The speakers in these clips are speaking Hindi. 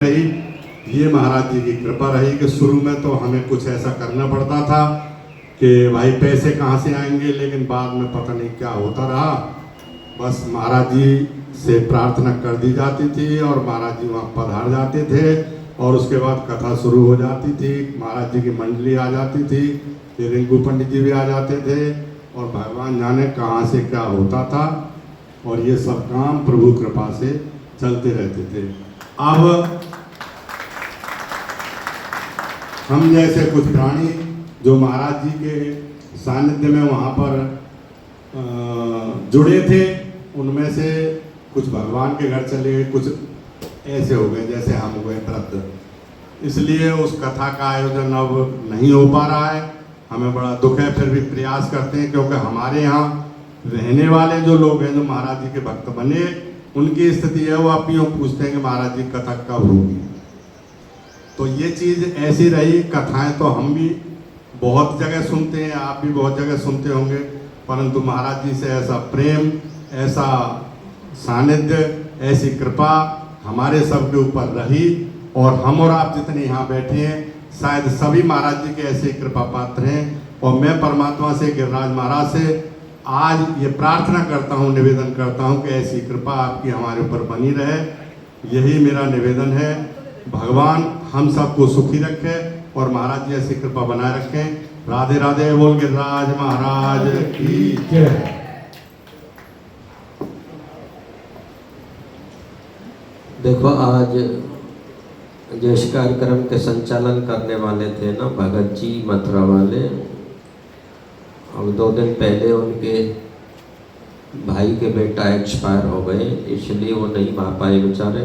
रही, ये महाराज जी की कृपा रही कि शुरू में तो हमें कुछ ऐसा करना पड़ता था कि भाई पैसे कहाँ से आएंगे, लेकिन बाद में पता नहीं क्या होता रहा। बस महाराज जी से प्रार्थना कर दी जाती थी और महाराज जी वहाँ पधार जाते थे और उसके बाद कथा शुरू हो जाती थी। महाराज जी की मंडली आ जाती थी, फिर रिंकू पंडित जी भी आ जाते थे और भगवान जाने कहाँ से क्या होता था और ये सब काम प्रभु कृपा से चलते रहते थे। अब हम जैसे कुछ प्राणी जो महाराज जी के सानिध्य में वहाँ पर जुड़े थे, उनमें से कुछ भगवान के घर चले गए, कुछ ऐसे हो गए जैसे हम हुए वृद्ध, इसलिए उस कथा का आयोजन अब नहीं हो पा रहा है। हमें बड़ा दुख है, फिर भी प्रयास करते हैं क्योंकि हमारे यहाँ रहने वाले जो लोग हैं, जो महाराज जी के भक्त बने, उनकी स्थिति है वो आप यूँ पूछते हैं कि महाराज जी कथा कब होगी। तो ये चीज़ ऐसी रही। कथाएं तो हम भी बहुत जगह सुनते हैं, आप भी बहुत जगह सुनते होंगे, परंतु महाराज जी से ऐसा प्रेम, ऐसा सानिध्य, ऐसी कृपा हमारे सब के ऊपर रही और हम और आप जितने यहाँ बैठे हैं शायद सभी महाराज जी के ऐसे कृपा पात्र हैं। और मैं परमात्मा से, गिरिराज महाराज से आज ये प्रार्थना करता हूँ, निवेदन करता हूँ कि ऐसी कृपा आपकी हमारे ऊपर बनी रहे। यही मेरा निवेदन है। भगवान हम सबको सुखी रखे और महाराज जी ऐसी कृपा बनाए रखें। राधे राधे। बोल गिरिराज महाराज की जय। देखो, आज जिस कार्यक्रम के संचालन करने वाले थे ना भगत जी मथुरा वाले, अब 2 दिन पहले उनके भाई के बेटा एक्सपायर हो गए, इसलिए वो नहीं आ पाए बेचारे।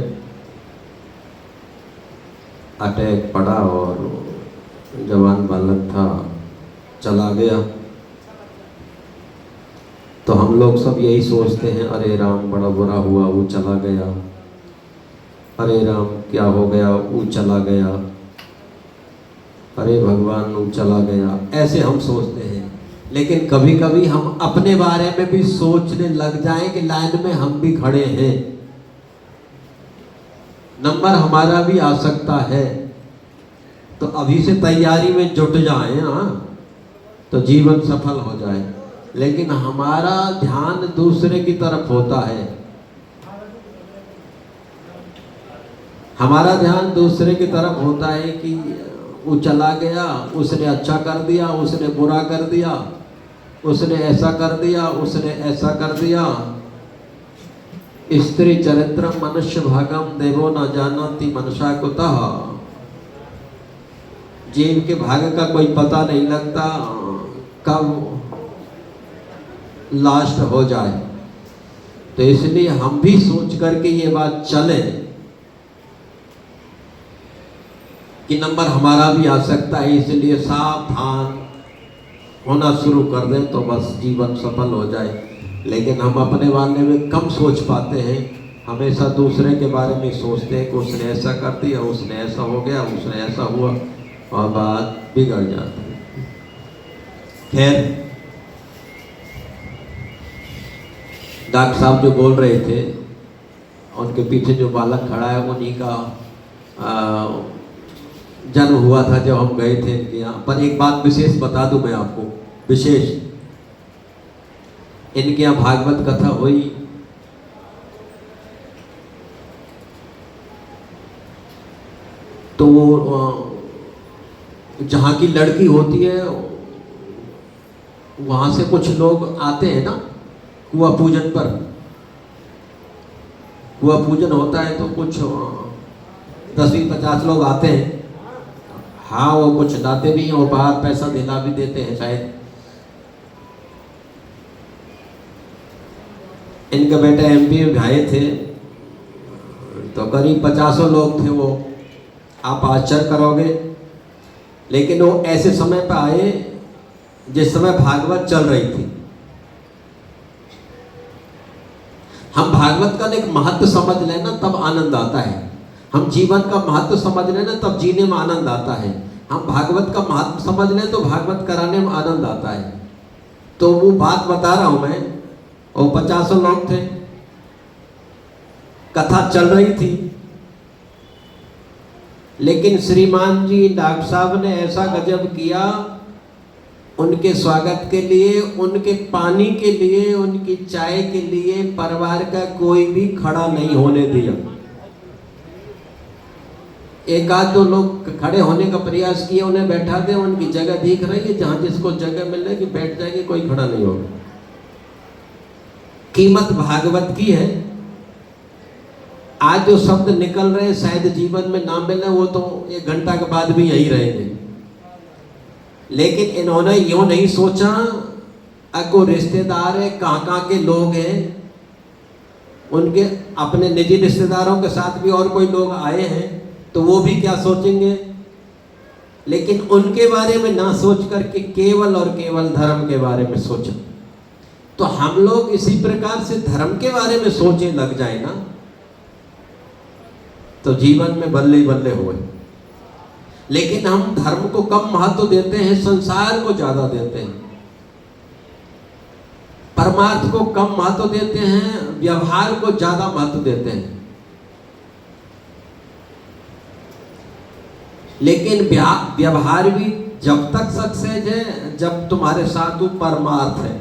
अटैक पड़ा और जवान बालक था, चला गया। तो हम लोग सब यही सोचते हैं, अरे राम बड़ा बुरा हुआ, वो चला गया, अरे राम क्या हो गया, वो चला गया, अरे भगवान वो चला गया, ऐसे हम सोचते हैं। लेकिन कभी कभी हम अपने बारे में भी सोचने लग जाएं कि लाइन में हम भी खड़े हैं, नंबर हमारा भी आ सकता है, तो अभी से तैयारी में जुट जाएं, हाँ, तो जीवन सफल हो जाए। लेकिन हमारा ध्यान दूसरे की तरफ होता है, हमारा ध्यान दूसरे की तरफ होता है कि वो चला गया, उसने अच्छा कर दिया, उसने बुरा कर दिया, उसने ऐसा कर दिया, उसने ऐसा कर दिया। स्त्री चरित्रम मनुष्य भागम देवो न जानती मनसा कुतः। जीव के भाग्य का कोई पता नहीं लगता, कब लास्ट हो जाए। तो इसलिए हम भी सोच करके ये बात चले कि नंबर हमारा भी आ सकता है, इसलिए सावधान होना शुरू कर दें तो बस जीवन सफल हो जाए। लेकिन हम अपने बारे में कम सोच पाते हैं, हमेशा दूसरे के बारे में सोचते हैं कि उसने ऐसा कर दिया, उसने ऐसा हो गया, उसने ऐसा हुआ, और बात बिगड़ जाती है। खैर, डॉक्टर साहब जो बोल रहे थे, उनके पीछे जो बालक खड़ा है उन्हीं का जन्म हुआ था जब हम गए थे इनके यहाँ। पर एक बात विशेष बता दूं मैं आपको, विशेष, इनके यहाँ भागवत कथा हुई, तो जहाँ की लड़की होती है वहाँ से कुछ लोग आते हैं ना कुआ पूजन पर। कुआ पूजन होता है तो कुछ 10-50 लोग आते हैं। हाँ, वो कुछ लाते भी हैं और बाहर पैसा दिला भी देते हैं शायद। इनके बेटे एमपी में आए थे तो करीब 50 लोग थे। वो आप आश्चर्य करोगे, लेकिन वो ऐसे समय पर आए जिस समय भागवत चल रही थी। हम भागवत का एक महत्व समझ लेना तब आनंद आता है, हम जीवन का महत्व समझ लेना तब जीने में आनंद आता है। हम भागवत का महत्व समझ लें तो भागवत कराने में आनंद आता है। तो वो बात बता रहा हूं मैं, और 50 लोग थे, कथा चल रही थी। लेकिन श्रीमान जी डॉक्टर साहब ने ऐसा गजब किया, उनके स्वागत के लिए, उनके पानी के लिए, उनकी चाय के लिए परिवार का कोई भी खड़ा नहीं होने दिया। एक आध दो लोग खड़े होने का प्रयास किए, उन्हें बैठा दे, उनकी जगह दिख रही है, जहां जिसको जगह मिल रही बैठ जाएंगे, कोई खड़ा नहीं होगा। कीमत भागवत की है। आज जो शब्द निकल रहे शायद जीवन में ना मिले, वो तो 1 घंटा के बाद भी यही रहेंगे। लेकिन इन्होंने यूं नहीं सोचा को रिश्तेदार है, कहाँ कहाँ के लोग हैं, उनके अपने निजी रिश्तेदारों के साथ भी और कोई लोग आए हैं तो वो भी क्या सोचेंगे। लेकिन उनके बारे में ना सोच करके केवल और केवल धर्म के बारे में सोचा। तो हम लोग इसी प्रकार से धर्म के बारे में सोचने लग जाए ना, तो जीवन में बल्ले बल्ले हुए। लेकिन हम धर्म को कम महत्व देते हैं, संसार को ज्यादा देते हैं, परमार्थ को कम महत्व देते हैं, व्यवहार को ज्यादा महत्व देते हैं। लेकिन व्यवहार भी जब तक सक्सेस है जब तुम्हारे साथ वो परमार्थ है,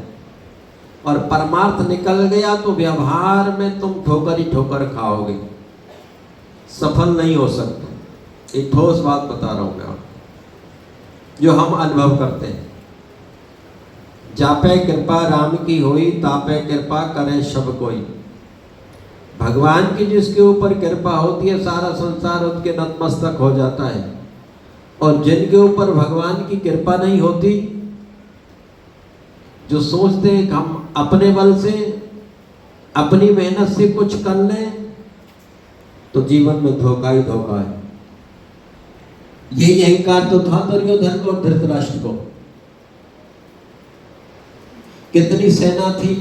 और परमार्थ निकल गया तो व्यवहार में तुम ठोकर ही ठोकर खाओगे, सफल नहीं हो सकते। एक ठोस बात बता रहा हूं मैं आपको, जो हम अनुभव करते हैं। जापे कृपा राम की होई, तापे कृपा करे सब कोई। भगवान की जिसके ऊपर कृपा होती है सारा संसार उसके नतमस्तक हो जाता है, और जिनके ऊपर भगवान की कृपा नहीं होती, जो सोचते हैं कि हम अपने बल से अपनी मेहनत से कुछ कर लें, तो जीवन में धोखा ही धोखा है। यही अहंकार तो था दुर्योधन को और धृतराष्ट्र को। कितनी सेना थी,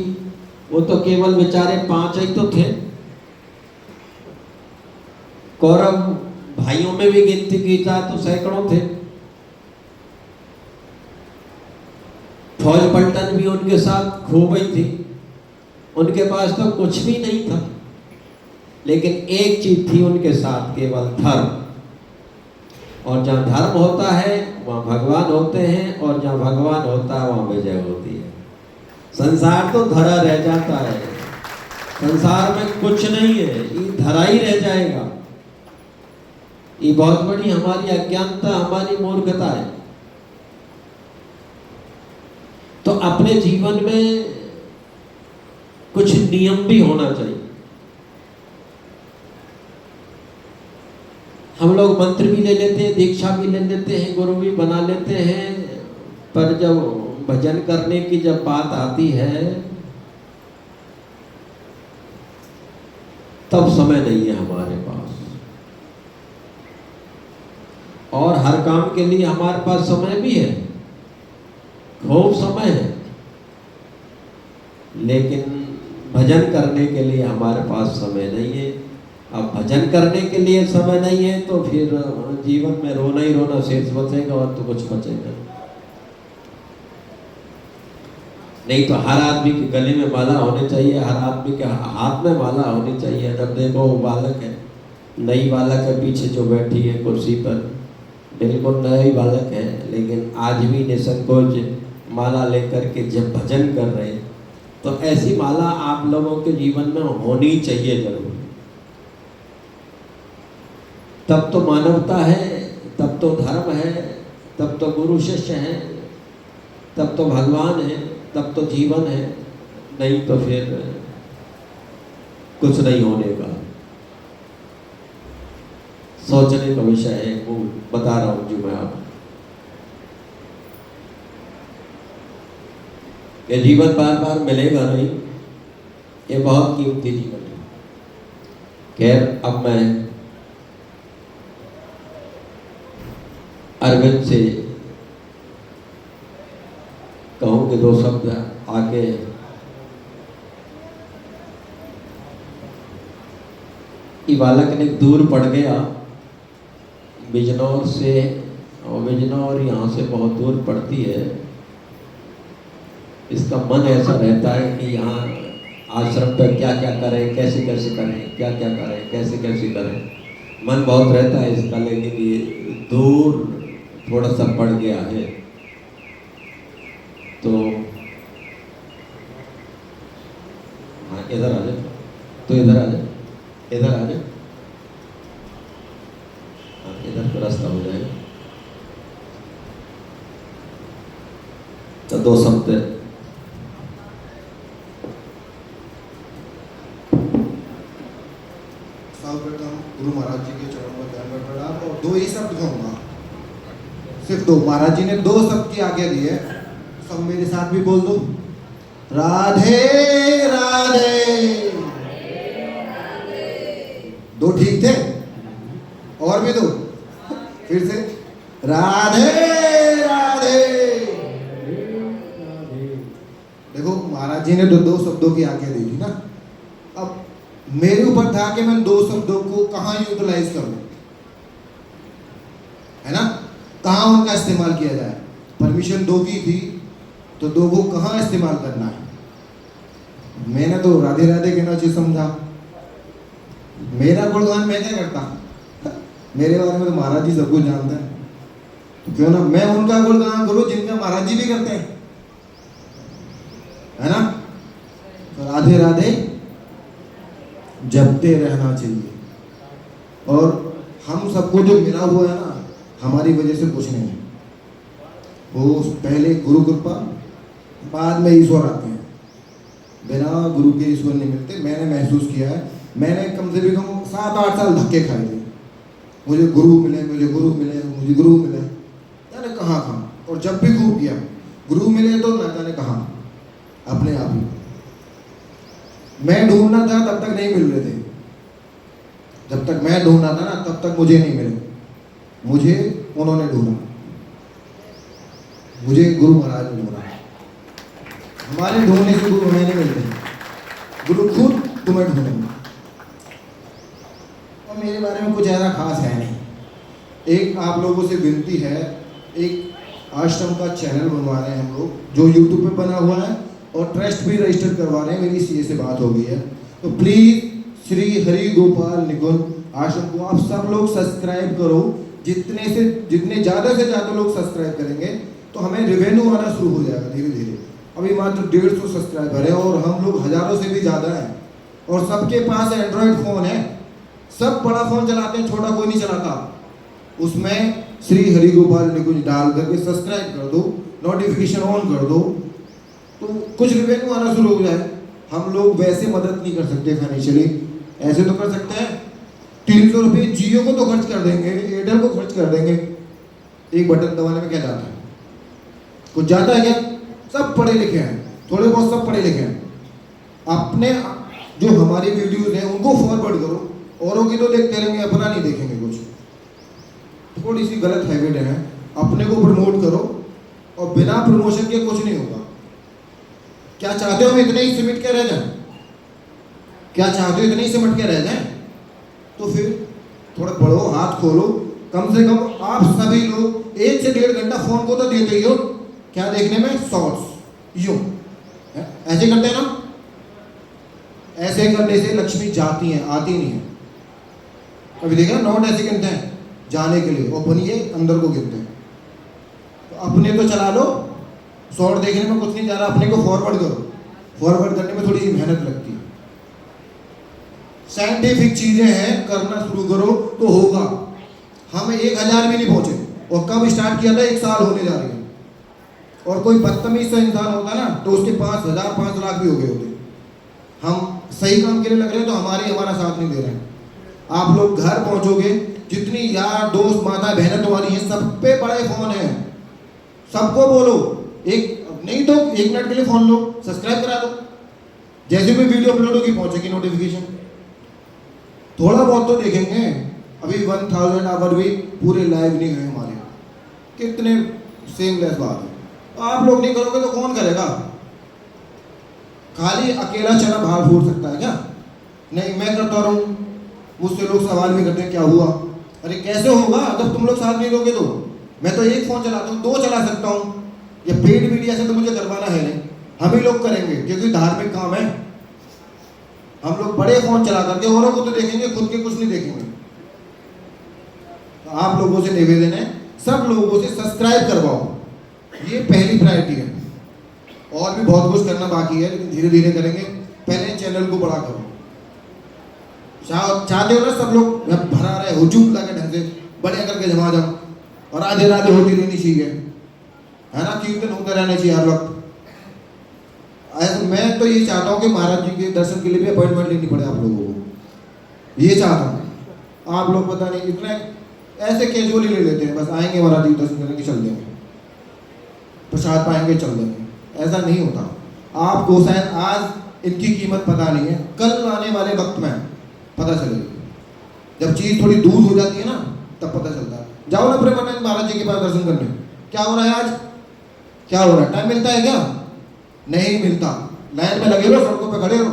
वो तो केवल बेचारे 5 ही तो थे। कौरव भाइयों में भी गिनती की था तो सैकड़ों थे। फौज पलटन भी उनके साथ खूब ही थी, उनके पास तो कुछ भी नहीं था। लेकिन एक चीज थी उनके साथ, केवल धर्म। और जहाँ धर्म होता है वहाँ भगवान होते हैं, और जहाँ भगवान होता है वहाँ विजय होती है। संसार तो धरा रह जाता है, संसार में कुछ नहीं है, ये धरा ही रह जाएगा। ये बहुत बड़ी हमारी अज्ञानता, हमारी मूर्खता है। तो अपने जीवन में कुछ नियम भी होना चाहिए। हम लोग मंत्र भी ले लेते हैं, दीक्षा भी ले लेते हैं, गुरु भी बना लेते हैं, पर जब भजन करने की जब बात आती है तब समय नहीं है हमारे पास। और हर काम के लिए हमारे पास समय भी है, खूब समय है, लेकिन भजन करने के लिए हमारे पास समय नहीं है। अब भजन करने के लिए समय नहीं है तो फिर जीवन में रोना ही रोना शेष बचेगा, और तो कुछ बचेगा नहीं। तो हर आदमी के गले में माला होनी चाहिए, हर आदमी के हाथ में माला होनी चाहिए। जब देखो वो बालक है, नई बालक है पीछे जो बैठी है कुर्सी पर, बिल्कुल नई बालक है, लेकिन आज भी निसंकोच माला लेकर के जब भजन कर रहे हैं, तो ऐसी माला आप लोगों के जीवन में होनी चाहिए जरूर। तब तो मानवता है, तब तो धर्म है, तब तो गुरु शिष्य है, तब तो भगवान है, तब तो जीवन है। नहीं तो फिर कुछ नहीं होने का। सोचने का विषय है, वो बता रहा हूं जी मैं आपको। ये जीवन बार बार मिलेगा नहीं, ये बहुत कीमती जीवन है। खैर, अब मैं अरविंद से कहूँ कि 2 शब्द आगे। ये बालक ने दूर पड़ गया बिजनौर से, और बिजनौर यहाँ से बहुत दूर पड़ती है। इसका मन ऐसा रहता है कि यहाँ आश्रम पर क्या क्या करें, कैसे कैसे करें, क्या क्या करें, कैसे कैसे करें। मन बहुत रहता है इसका, लेकिन ये दूर थोड़ा सा पड़ गया है, तो हाँ इधर आ जाए, तो इधर आ जाए, इधर आ जाए, हाँ इधर का रास्ता हो जाएगा। तो 2 शब्द सर्वप्रथम गुरु महाराज जी के चरणों में दंडवत प्रणाम, और 2 ही शब्द कहूँगा, सिर्फ 2। महाराज जी ने 2 शब्द की आज्ञा दी है, सब मेरे साथ भी बोल दो, राधे राधे। 2 ठीक थे, और भी 2, फिर से राधे राधे। देखो महाराज जी ने 2 शब्दों की आज्ञा दी थी ना, अब मेरे ऊपर था कि मैं 2 शब्दों को कहाँ यूटिलाइज करूं, है ना, कहाँ उनका इस्तेमाल किया जाए। परमिशन 2 की थी, तो 2 को कहाँ इस्तेमाल करना है। मैंने तो राधे राधे कहना चाहिए समझा। मेरा गुणगान मैं क्या करता, मेरे बारे में तो महाराज जी सब कुछ जानते हैं, तो क्यों ना मैं उनका गुणगान करूं जिनका महाराज जी भी करते हैं, है ना। तो राधे राधे जपते रहना चाहिए, और हम सबको जो मिला हुआ है ना, हमारी वजह से कुछ नहीं है, वो पहले गुरु कृपा, बाद में ईश्वर आते हैं। बिना गुरु के ईश्वर नहीं मिलते। मैंने महसूस किया है, मैंने कम से कम 7-8 साल धक्के खाए थे, मुझे गुरु मिले, मुझे गुरु मिले, मुझे गुरु मिले, जाने कहाँ कहाँ। और जब भी खूब किया, गुरु मिले तो ना जाने कहाँ, अपने आप ही। मैं ढूंढना था तब तक नहीं मिल रहे थे, जब तक मैं ढूंढना था ना तब तक मुझे नहीं मिले, मुझे उन्होंने ढूंढा, मुझे गुरु महाराज ने ढूंढा। हमारे ढूंढने से गुरु हमें नहीं मिलते, गुरु खुद तुम्हें ढूंढेंगे। और मेरे बारे में कुछ ऐसा खास है नहीं। एक आप लोगों से विनती है, एक आश्रम का चैनल बनवा रहे हैं हम लोग, जो यूट्यूब पे बना हुआ है, और ट्रस्ट भी रजिस्टर करवा रहे हैं। मेरी सीए से बात हो गई है, तो प्लीज़ श्री हरि गोपाल निकुंज आश्रम को आप सब लोग सब्सक्राइब करो। जितने ज़्यादा से ज़्यादा लोग सब्सक्राइब करेंगे तो हमें रेवेन्यू आना शुरू हो जाएगा धीरे धीरे। अभी मात्र 150 सब्सक्राइबर है, और हम लोग हज़ारों से भी ज़्यादा हैं, और सबके पास एंड्रॉयड फ़ोन है, सब बड़ा फ़ोन चलाते हैं, छोटा कोई नहीं चलाता। उसमें श्री हरि गोपाल निकुंज डाल करके सब्सक्राइब कर दो, नोटिफिकेशन ऑन कर दो, तो कुछ रेवेन्यू आना शुरू हो जाए। हम लोग वैसे मदद नहीं कर सकते फाइनेंशियली, ऐसे तो कर सकते हैं, 300 रुपये जियो को तो खर्च कर देंगे, एयरटेल को खर्च कर देंगे, एक बटन दबाने में क्या जाता है, कुछ जाता है क्या। सब पढ़े लिखे हैं, थोड़े बहुत सब पढ़े लिखे हैं। अपने जो हमारी वीडियोज हैं उनको फॉरवर्ड करो, औरों की तो देखते रहेंगे, अपना नहीं देखेंगे। कुछ थोड़ी सी गलत हैबिट है, अपने को प्रमोट करो, और बिना प्रमोशन के कुछ नहीं होगा। क्या चाहते हो हम इतने ही सिमट के रह जाएं? क्या चाहते हो इतने ही सिमट के रह जाएं? तो फिर थोड़ा बढ़ो, हाथ खोलो। कम से कम आप सभी लोग 1 से 1.5 घंटा फोन को तो देते ही हो, क्या देखने में, शॉर्ट्स। यूं ऐसे करते हैं ना, ऐसे करने से लक्ष्मी जाती है, आती नहीं है। कभी देखा नोट ऐसे गिनते हैं जाने के लिए, और बनिए अंदर को गिनते हैं। तो अपने तो चला लो, शॉर्ट देखने में कुछ नहीं जा रहा, अपने को फॉरवर्ड करो। फॉरवर्ड करने में थोड़ी सी मेहनत लगती है, साइंटिफिक चीजें हैं, करना शुरू करो तो होगा। हम 1000 भी नहीं पहुंचे, और कब स्टार्ट किया था, 1 साल होने जा रही है। और कोई बदतमीज सा इंसान होता ना, तो उसके 5000 5 लाख भी हो गए होते। हम सही काम के लिए लग रहे हैं, तो हमारा साथ नहीं दे रहे हैं। आप लोग घर पहुंचोगे, जितनी यार दोस्त माता बहनें तुम्हारी हैं, सब पे बड़े फोन हैं, सबको बोलो, एक नहीं तो 1 मिनट के लिए फोन लो, सब्सक्राइब करा दो, जैसे भी वीडियो अपलोड होगी पहुंचेगी नोटिफिकेशन। थोड़ा बहुत तो देखेंगे। अभी 1000 आवर भी पूरे लाइव नहीं गए हमारे, कितने सेमलेस बात है। आप लोग नहीं करोगे तो कौन करेगा? खाली अकेला चना बाहर फूट सकता है क्या? नहीं, मैं करता रहूं, मुझसे लोग सवाल भी करते हैं क्या हुआ। अरे कैसे होगा जब तुम लोग साथ नहीं लोगे? तो मैं तो 1 फोन चलाता हूँ, 2 चला सकता हूँ। ये पेड मीडिया से तो मुझे करवाना है नहीं, हम ही लोग करेंगे क्योंकि धार्मिक काम है। हम लोग बड़े फोन चला करके औरों को तो देखेंगे, खुद के कुछ नहीं देखेंगे। आप लोगों से निवेदन है, सब लोगों से सब्सक्राइब करवाओ, ये पहली प्रायोरिटी है। और भी बहुत कुछ करना बाकी है, लेकिन धीरे धीरे करेंगे। पहले चैनल को बड़ा करो। चाहते हो ना सब लोग भरा रहे हुजूम लगे ढंग से बढ़िया करके जमा जाओ, और आधे राधे होती रहनी चाहिए, है ना, कीर्तन होते रहना चाहिए हर वक्त। मैं तो ये चाहता हूँ कि महाराज जी के दर्शन के लिए भी अपॉइंटमेंट लेनी पड़े आप लोगों को, ये चाहता हूँ। आप लोग पता नहीं इतना ऐसे कैजुअली ले लेते हैं, बस आएंगे महाराज जी दर्शन करेंगे चल देंगे, प्रसाद पाएंगे चल देंगे, ऐसा नहीं होता। आपको शायद आज इनकी कीमत पता नहीं है, कल आने वाले वक्त में पता चलेगी। जब चीज़ थोड़ी दूर हो जाती है ना, तब पता चलता है। जाओ ना प्रेमानंद महाराज जी के पास दर्शन करने, क्या हो रहा है आज, क्या हो रहा है, टाइम मिलता है क्या, नहीं मिलता। लाइन में लगे रहो, सड़कों पे खड़े रहो,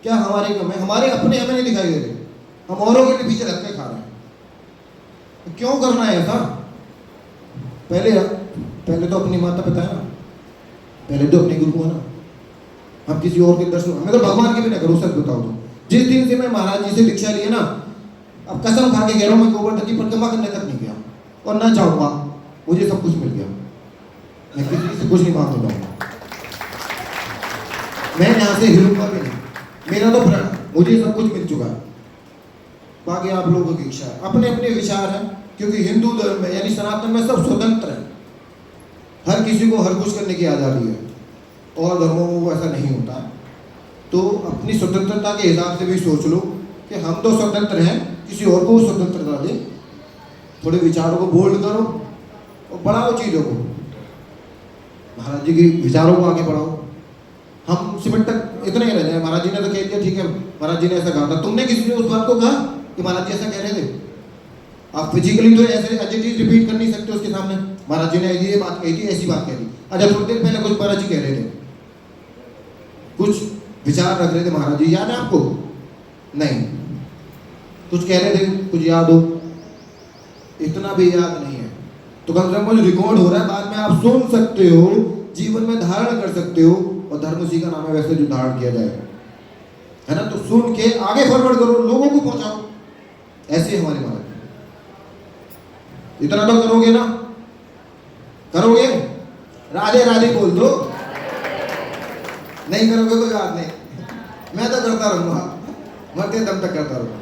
क्या हमारे कम है, हमारे अपने हमें नहीं दिखाई दे रहे, हम औरों के लिए पीछे रखते खा रहे हैं। तो क्यों करना है ऐसा? पहले तो अपनी माता पिता है ना, पहले तो अपने गुरु है ना। हम किसी और के दर्शन, मैं तो भगवान के भी ना करूँ, सच बताओ तो। जिस दिन से मैं महाराज जी से दीक्षा ली है ना, अब कसम खा के कह रहा हूँ, मैं गोवर्धन की परिक्रमा करने तक नहीं गया और ना चाहूँगा। मुझे सब कुछ मिल गया, मैं किसी से कुछ नहीं मांगने जाऊँगा, मैं यहाँ से हिलूंगा भी नहीं, मेरा तो प्रण, मुझे सब कुछ मिल चुका है। बाकी आप लोगों की इच्छा है, अपने अपने विचार हैं, क्योंकि हिंदू धर्म में यानी सनातन में सब स्वतंत्र है, हर किसी को हर कुछ करने की आज़ादी है, और धर्मों में ऐसा नहीं होता है। तो अपनी स्वतंत्रता के हिसाब से भी सोच लो कि हम तो स्वतंत्र हैं, किसी और को स्वतंत्रता दे, थोड़े विचारों को बोल्ड करो और बढ़ाओ चीज़ों को, महाराज जी के विचारों को आगे बढ़ाओ। हम सिमट तक इतना ही रह जाए, महाराज जी ने तो कह दिया ठीक है, महाराज जी ने ऐसा कहा था, तुमने किसी ने उस बात को कहा कि महाराज जी ऐसा कह रहे थे? आप फिजिकली तो ऐसे चीज रिपीट कर नहीं सकते उसके सामने, महाराज जी ने ये बात कही थी, ऐसी बात कही थी। अच्छा, थोड़ी देर पहले कुछ महाराज जी कह रहे थे, कुछ विचार रख रहे थे महाराज जी, याद है आपको? नहीं, कुछ कह रहे थे, कुछ याद हो? इतना भी याद नहीं है, तो कम से कम कुछ रिकॉर्ड हो रहा है, बाद में आप सुन सकते हो, जीवन में धारण कर सकते हो, और धर्म उसी का नाम है वैसे जो धारण किया जाए, है ना। तो सुन के आगे फॉरवर्ड करो, लोगों को पहुंचाओ, ऐसे हमारे महाराज। इतना तो करोगे ना, करोगे? राधे राधे बोल दो, नहीं करोगे कोई बात नहीं, मैं तो करता रहूंगा, मरते दम तक करता रहूंगा।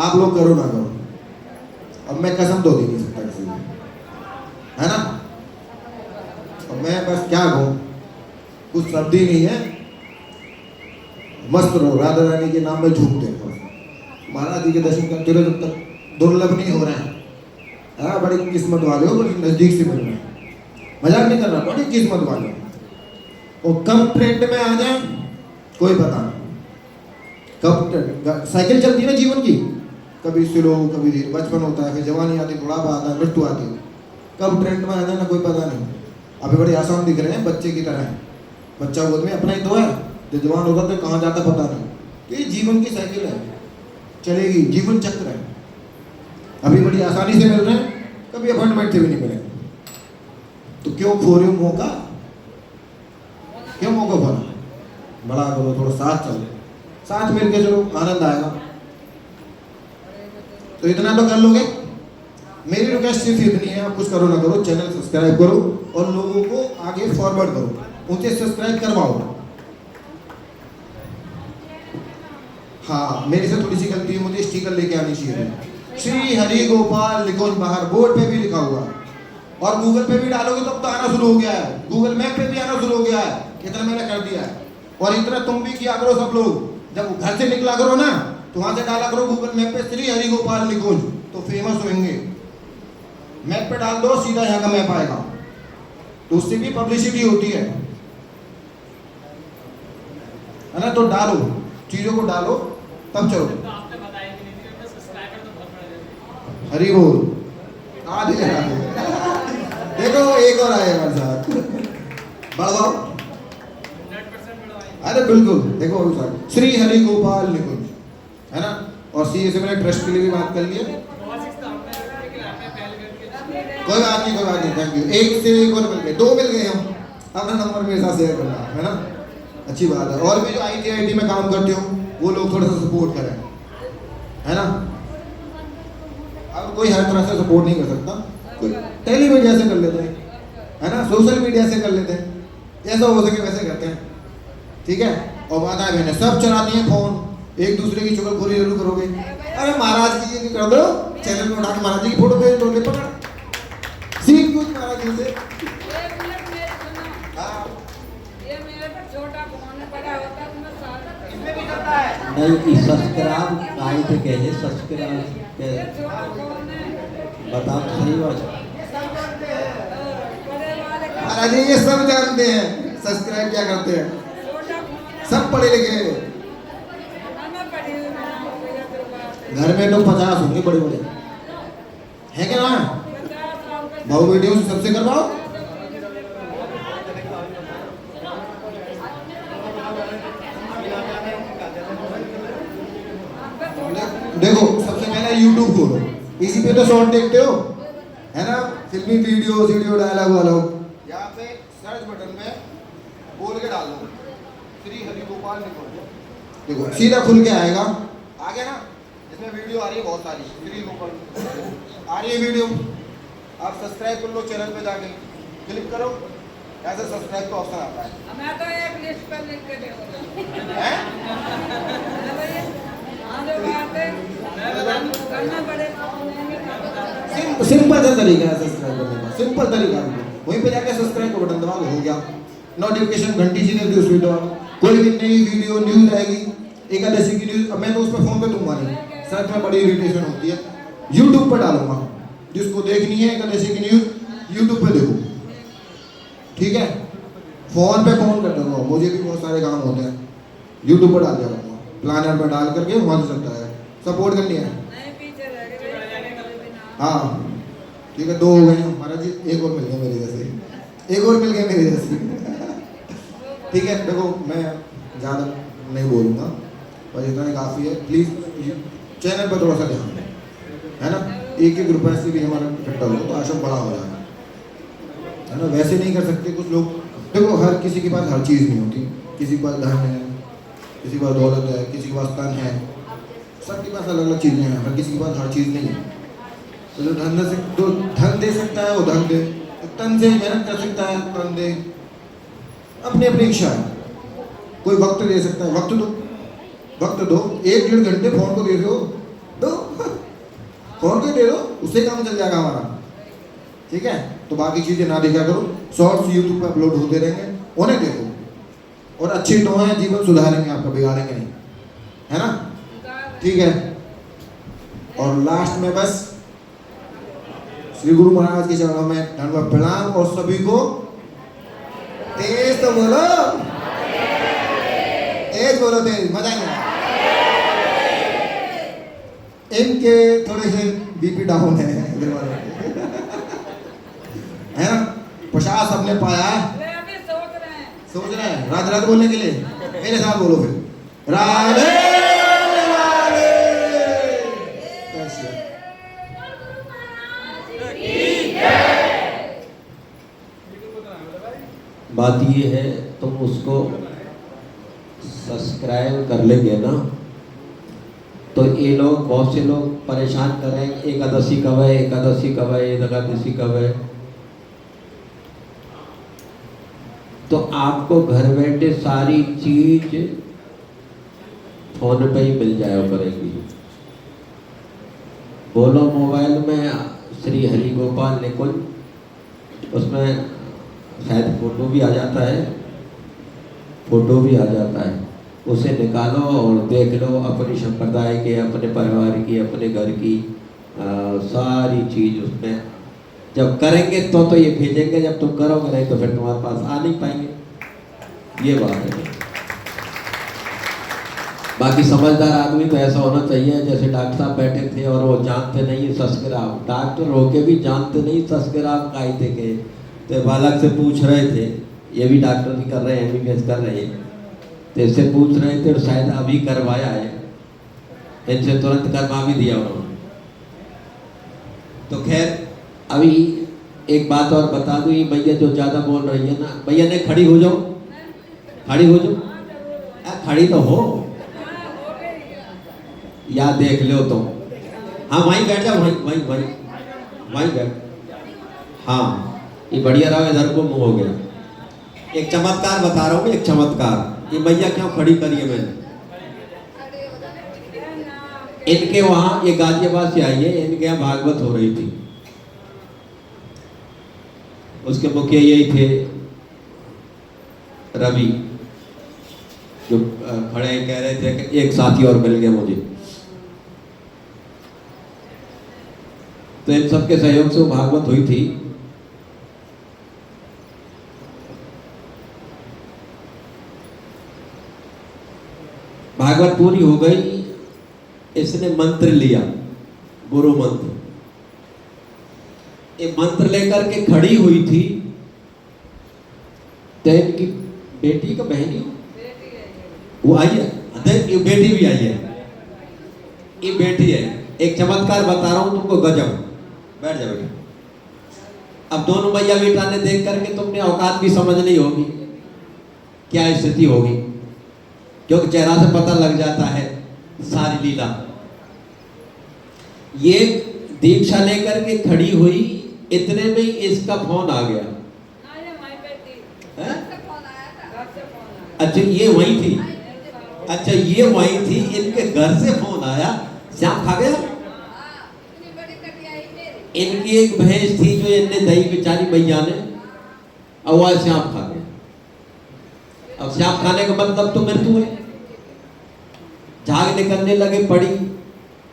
आप लोग करो ना करो, अब मैं कसम तो दे नहीं सकता किसी को, है ना। अब मैं बस क्या कहूँ, कुछ शब्द ही नहीं है, मस्त रहो, राधा रानी के नाम में झूमते रहो, महाराज जी के दर्शन करते रहो जब तक दुर्लभ नहीं हो रहे हैं। हाँ, बड़ी किस्मत वाले हो, बड़ी नजदीक से मिल रहे हैं, मजाक नहीं कर रहा, बड़ी किस्मत वाले हो। और कब ट्रेंड में आ जाए कोई पता नहीं, कब साइकिल चलती है ना जीवन की, कभी स्लो कभी धीरे, बचपन होता है, फिर जवानी आती, बुढ़ापा आता है, मृत्यु आती है, कब ट्रेंड में आ जाए ना कोई पता नहीं। अभी बड़े आसान दिख रहे हैं, बच्चे की तरह है, बच्चा गोद में अपना ही तो है, जब जवान होता तो कहाँ जाता पता नहीं। तो ये जीवन की साइकिल है, चलेगी, जीवन चक्र है। अभी बड़ी आसानी से मिल रहे हैं, कभी अपॉइंटमेंट से भी नहीं मिले, तो क्यों खो रहे हो मौका, क्यों मौका खोना? बड़ा करो, थोड़ा साथ चलो, साथ मिलके चलो, आनंद आएगा। तो इतना तो कर लोगे। मेरी रिक्वेस्ट सिर्फ इतनी है, आप कुछ करो ना करो, चैनल सब्सक्राइब करो और लोगों को आगे फॉरवर्ड करो, उनसे सब्सक्राइब करवाओ। हाँ, मेरे से थोड़ी सी गलती है, मुझे स्टिकर लेके आनी चाहिए। श्री हरि गोपाल लिखो बाहर, बोर्ड पे भी लिखा हुआ, और गूगल पे भी डालोगे तो अब तो आना शुरू हो गया है, गूगल मैप पे भी आना शुरू हो गया है, इतना मैंने कर दिया है। और इतना तुम भी किया करो सब लोग, जब घर से निकला करो ना, तो वहां से डाला करो गूगल मैप पे श्री हरि गोपाल निकुंज, तो फेमस होंगे। मैप पे डाल दो, सीधा यहाँ का मैप आएगा, तो उससे भी पब्लिसिटी होती है ना। तो डालो, चीजों को डालो, तब चलो। हरि बोल, आधे देखो एक और आए हमारे साथ, बढ़ाओ, अरे बिल्कुल, देखो श्री हरि गोपाल निकुंज, है ना। और सी से मैंने ट्रस्ट के लिए भी बात कर ली है, कोई बात नहीं, कोई बात नहीं, थैंक यू। एक से एक और मिल गए, दो मिल गए हम, अपना नंबर मेरे साथ शेयर करना, है ना, अच्छी बात है। और भी जो IIT में काम करते हो वो लोग थोड़ा सा सपोर्ट करें, है ना। अब कोई हर तरह से सपोर्ट नहीं कर सकता, कोई टेलीमीडिया से कर लेते हैं, है ना, सोशल मीडिया से कर लेते हैं, जैसा हो सके वैसे करते हैं, ठीक है। और माता बहनें सब चलाती हैं फोन, एक दूसरे की चुगलखोरी जरूर करोगे, अरे महाराज की ये कर दो, चैनल में उठा के महाराज जी की फोटो भेज दो, ले पकड़ सीख कुछ महाराज जी से। ये मेरे पर छोटा फोन है, बड़ा होता तो मैं सारा इसमें भी करता है। नहीं सब्सक्राइब काहे थे कहे सब्सक्राइब के ये छोटा फोन है, बताओ तो सही बात। बड़े वाले का महाराज जी ये सब जानते हैं सब्सक्राइब क्या करते हैं, छोटा फोन है, सब पढ़े लिखे, मैं पढ़ी हुई हूं, घर में लोग 50 होंगे बड़े बड़े, है क्या ना? 50 साल का बहु वीडियो सबसे करवाओ। देखो सबसे पहले YouTube खोलो, इसी पे तो शॉर्ट देखते हो, है ना, फिल्मी वीडियो डायलॉग वालों, यहाँ पे सर्च बटन में बोल के डाल दो श्री हरि गोपाल निकोल, देखो सीधा खुल के आएगा, आ गया ना, इसमें वीडियो आ रही है बहुत सारी, श्री गोपाल आ रही है वीडियो, आप सब्सक्राइब कर लो चैनल पे जाके, क्लिक करो, ऐसे सब्सक्राइब का ऑप्शन आता है। मैं तो एक लिस्ट पर लिख के दूंगा, हैं? हाँ जो बात है करना पड़े, सिंपल सा तरीका है सब्सक्राइब करने का, सिंपल तरीका है, वहीं पे जाके सब्सक्राइब का बटन दबा दो, हो गया। नोटिफिकेशन घंटी सी दे उस वीडियो, कोई भी नई वीडियो न्यूज आएगी, एकादशी की न्यूज, अब मैं तो उस पर फोन पे दूंगा नहीं, सर्च में बड़ी इरिटेशन होती है, यूट्यूब पर डालूंगा, जिसको देखनी है एकादशी की न्यूज यूट्यूब पे देखो, ठीक है। फोन पे फोन कर दूंगा, मुझे भी बहुत सारे काम होते हैं, यूट्यूब पर डाल दिया करूँगा, प्लानर पर डाल करके वहाँ से सकता है, सपोर्ट करनी है। नहीं पीछे रह गए, हाँ ठीक है, 2 हो गए महाराज जी, एक और मिल गया मेरे जैसे, एक और मिल गया मेरे जैसे, ठीक है। देखो मैं ज़्यादा नहीं बोलूँगा, बस इतना ही काफ़ी है, प्लीज़ चैनल पर थोड़ा सा ध्यान दें, है ना, एक रुपये से भी हमारा इकट्ठा होगा तो आश्रम बड़ा हो जाएगा, है ना, वैसे नहीं कर सकते कुछ लोग, देखो हर किसी के पास हर चीज़ नहीं होती, किसी के पास धन है, किसी के पास दौलत है, किसी के पास तन है, सबके पास अलग अलग चीज़ें हैं, हर किसी के पास हर चीज़ नहीं है, तो जो धन दे सकता है वो धन दे, तन से मेहनत कर सकता है तन दे, अपनी अपनी इच्छा है, कोई वक्त दे सकता है, वक्त दो 1-1.5 घंटे फोन को दे दो फोन को दे दो, उससे काम चल जाएगा हमारा, ठीक है। तो बाकी चीज़ें ना देखा करो, शॉर्ट्स यूट्यूब पे अपलोड होते रहेंगे, उन्हें देखो, और अच्छे तो हैं, जीवन सुधारेंगे आपका, बिगाड़ेंगे नहीं, है ना, ठीक है। और लास्ट में बस श्री गुरु महाराज के चरणों में दंडवत प्रणाम, और सभी को तेज तो बोलो, तेज बोलो, तेज मजा नहीं, इनके थोड़े से बीपी डाउन है है ना, प्रसाद सबने पाया है, वे अभी सोच रहे हैं राधे राधे बोलने के लिए, मेरे साथ बोलो फिर राधे राधे। बात ये है तुम उसको सब्सक्राइब कर लेंगे ना, तो ये लोग बहुत से लोग परेशान कर रहे हैं, एकादशी कब है, एकादशी कब है, एकादशी कब है, तो आपको घर बैठे सारी चीज फोन पे ही मिल जाया करेगी। बोलो मोबाइल में श्री हरि गोपाल निकुंज, उसमें शायद फोटो भी आ जाता है, फोटो भी आ जाता है, उसे निकालो और देख लो अपनी संप्रदाय के, अपने परिवार की, अपने घर की सारी चीज़ उसमें जब करेंगे तो ये भेजेंगे, जब तुम करोगे नहीं तो फिर तुम्हारे पास आ नहीं पाएंगे, ये बात है। बाकी समझदार आदमी तो ऐसा होना चाहिए, जैसे डॉक्टर साहब बैठे थे और वो जानते नहीं सब्सक्राइब, डॉक्टर होके भी जानते नहीं सब्सक्राइब काहे थे के, तो बालक से पूछ रहे थे, ये भी डॉक्टर भी कर रहे हैं, MBBS कर रहे हैं, तो इससे पूछ रहे थे और शायद अभी करवाया है, इनसे तुरंत करवा भी दिया उन्होंने। तो खैर अभी एक बात और बता दूँ, ये भैया जो ज़्यादा बोल रही है ना, भैया ने खड़ी हो जाओ, खड़ी हो जाओ, खड़ी तो हो, या देख लो तुम, हाँ वहीं बैठ जाओ, वहीं वहीं वहीं वहीं बैठ। हाँ ये बढ़िया रहा, इधर को मुंह हो गया। एक चमत्कार बता रहा हूँ, एक चमत्कार। ये मैया क्यों खड़ी करी है मैंने, इनके वहां, ये गाजियाबाद से आई है, इनके यहाँ भागवत हो रही थी। उसके मुखिया यही थे रवि, जो खड़े कह रहे थे कि एक साथी और मिल गया मुझे। तो इन सबके सहयोग से वो भागवत हुई थी। भागवत पूरी हो गई, इसने मंत्र लिया, गुरु मंत्र। ये मंत्र लेकर के खड़ी हुई थी, तो इनकी बेटी का बहनी वो आई है, ये बेटी भी आई है, ये बेटी है। एक चमत्कार बता रहा हूं तुमको, गजब। बैठ जाओ बेटा। अब दोनों मैया बेटा ने देख करके तुमने औकात भी समझ ली होगी, क्या स्थिति होगी, क्योंकि चेहरा से पता लग जाता है सारी लीला। ये दीक्षा लेकर के खड़ी हुई, इतने में ही इसका फोन आ गया। अच्छा ये वही थी, अच्छा ये वही थी, इनके घर से फोन आया, श्याम खा गया। इनकी एक भैंस थी जो इनने दही बेचारी मैया ने, और वह श्याम खा गया। अब श्याम खाने का मतलब तो मृत्यु है। झाग निकलने लगे पड़ी।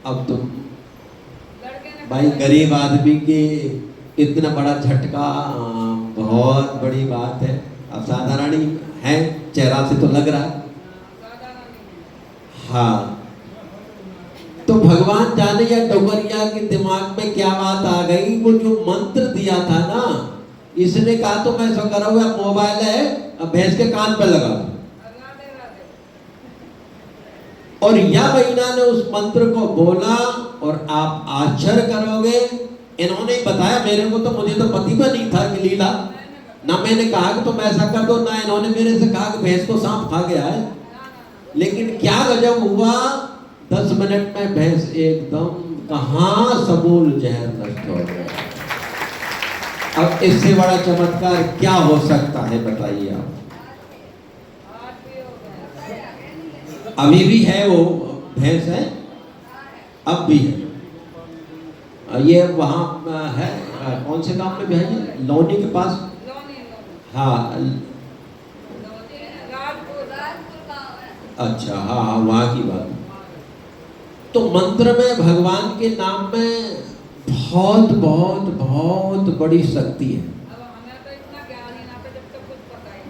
अब तो भाई गरीब आदमी के इतना बड़ा झटका बहुत बड़ी बात है। अब साधारण ही है, चेहरा से तो लग रहा है। हाँ तो भगवान जाने या डोगरिया के दिमाग में क्या बात आ गई, वो जो मंत्र दिया था ना, इसने कहा तो मैं ऐसा करा हुआ मोबाइल है, अब भैंस के कान पे लगा दो। और यह महीना ने उस मंत्र को बोला, और आप आश्चर्य करोगे, इन्होंने बताया मेरे को, तो मुझे तो पति पर नहीं था कि लीला, ना मैंने कहा कि तुम ऐसा कर दो, ना इन्होंने मेरे से कहा कि भैंस को सांप खा गया है। लेकिन क्या गजब हुआ, 10 मिनट में भैंस एकदम कहां समूल जहर नष्ट हो गया। अब इससे बड़ा चमत्कार क्या हो सकता है बताइए आप। अभी भी है वो भैंस है, अब भी है। ये वहाँ है, कौन से गांव में भी है, लोनी के पास। हाँ अच्छा, हाँ वहाँ की बात। तो मंत्र में, भगवान के नाम में बहुत बहुत बहुत बड़ी शक्ति है।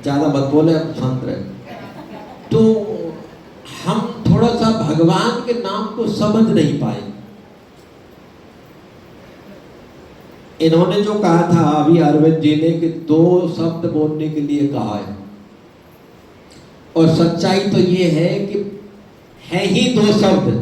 ज्यादा मत बोले, अब शांत रहे। तो हम थोड़ा सा भगवान के नाम को समझ नहीं पाए। इन्होंने जो कहा था अभी अरविंद जी ने कि 2 शब्द बोलने के लिए कहा है, और सच्चाई तो ये है कि है ही 2 शब्द।